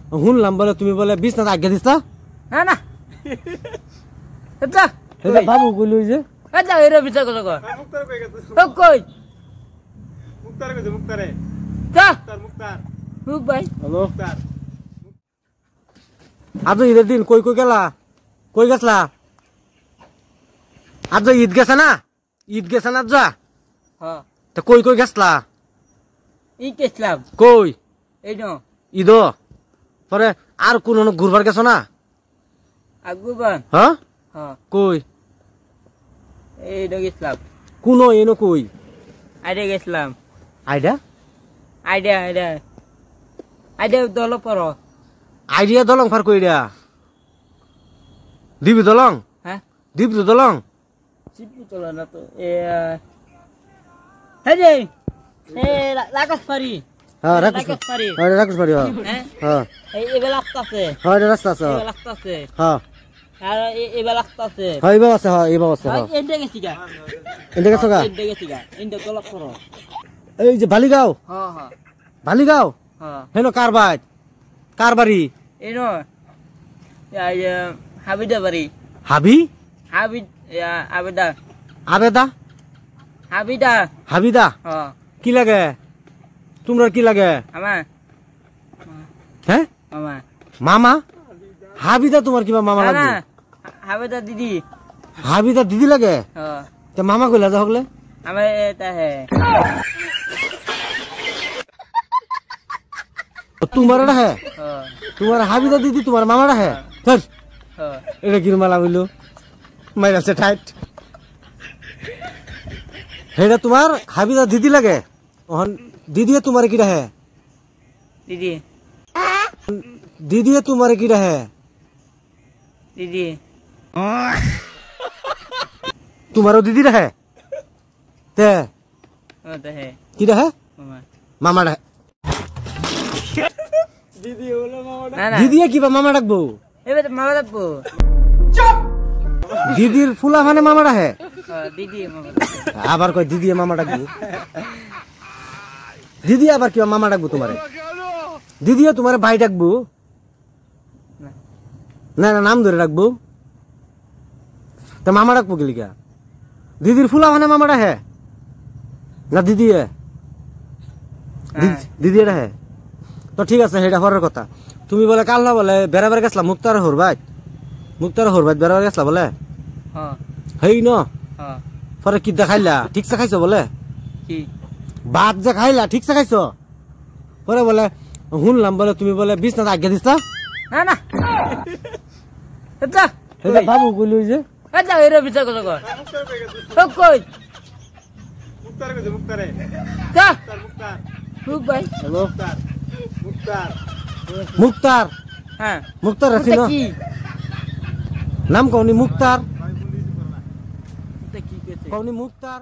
শুনলাম বলে তুমি বলে বিছনাতে আজ্ঞা দিছা না না এটা এটা বাবু কইলো যে এটা এর বিচার কথা কয় মুক্তার কই গেছে কই মুক্তার কইছে মুক্তারে কা মুক্তার রূপ ভাই হ্যালো মুক্তার আজ ঈদের দিন কই কই গেলা কই গেছলা আজ ঈদ গেছে না আজ যা হ্যাঁ তা কই কই গেছলা ইসলাম কই এই নো ঈদ পরে আর কোন ঘুরবার গেছ না আগুবান হ্যাঁ হ্যাঁ কই এই নো ইসলাম কোন এনো কই আইডা গেছিলাম আইডা আইডা দল পর আইডিয়া দলং ফার কইরা দিবি দলং হ্যাঁ দিবি তো দলং চিপু চলো না তো এ হে লাগাস পারি হ্যাঁ রাকেশ পারি। রাকেশ পারি হ্যাঁ হ্যাঁ হ্যাঁ এই এবেলা আসতাছে হ্যাঁ এটা রাস্তা আছে এবেলা আসতাছে হ্যাঁ আর এবেলা আসতাছে হ্যাঁ এই বাবা আছে হ্যাঁ এই বাবা আছে হ্যাঁ এন্ডে গেছি গা এদিকে গেছো গা এন্ডে গেছি গা এন্ডে দল পর এই যে বালিগাঁও হ্যাঁ হ্যাঁ বালিগাঁও হ্যাঁ হেনো কার বাড়ি এনো হাবিদা বাড়ি হাবি আবেদা আবেদা হাবিদা হ্যাঁ কি লাগে তোমরা কি লাগে আমার হ্যাঁ মামা মামা হাবিদা তোমার কিবা মামা লাগে হাবিদা দিদি হাবিদা দিদি লাগে হ্যাঁ তে মামা কইলা যা হগলে আমার এটা হে তোমার এটা হ্যাঁ হ্যাঁ তোমার হাবিদা দিদি তোমার মামাটা হ্যাঁ ধর হ্যাঁ এটা কি মালা হইলো মাইরাছে ঠাইট হেটা তোমার হাবিদা দিদি লাগে ওহন দিদিয়ে তোমার কিটা হ্যাঁ দিদি দিদিয়ে তোমার কিটা হ্যাঁ দিদি তোমারও দিদি রে তে ওটা হে কিটা হ্যাঁ মামা মামা রে দিদি হলো মামাটা না না দিদিয়ে কিবা মামা ডাকবো এবার মামা ডাকবো দিদির ফুলা মানে মামা হ্যাঁ দিদি মামা আবার কয় দিদিয়ে মামা ডাকবো দিদি আবার কিবা মামা ডাকবো তোমারে দিদিয়ে তোমার ভাই ডাকবো না না নাম ধরে ডাকবো তা মামা ডাকবো গেলিকা দিদির ফুলা মানে মামাটা হ্যাঁ না দিদি দিদি এটা হ্যাঁ তো ঠিক আছে সেটা হওয়ার কথা তুমি বলে কাল না বলে বেড়াবার গেছলা মুক্তার হরবাই বেড়াবার গেছলা বলে হ্যাঁ হেই ন হ্যাঁ পরে কি দেখাইলা ঠিকছে খাইছো বলে কি ভাত যে খাইলা ঠিকছে খাইছো পরে বলে শুনলাম বলে তুমি বলে বিছনাতে আজ্ঞা দিছা না না এটা বাবু কইলো যে এটা এর বিচার কথা কয় মুক্তার কই গেছে কই মুক্তার কইছে মুক্তারে কা মুক্তার রূপ ভাই হ্যালো মুক্তার মুক্তার হ্যাঁ মুক্তার আছি এটা না কি নাম কওনি মুক্তার এটা কি কইছে কওনি মুক্তার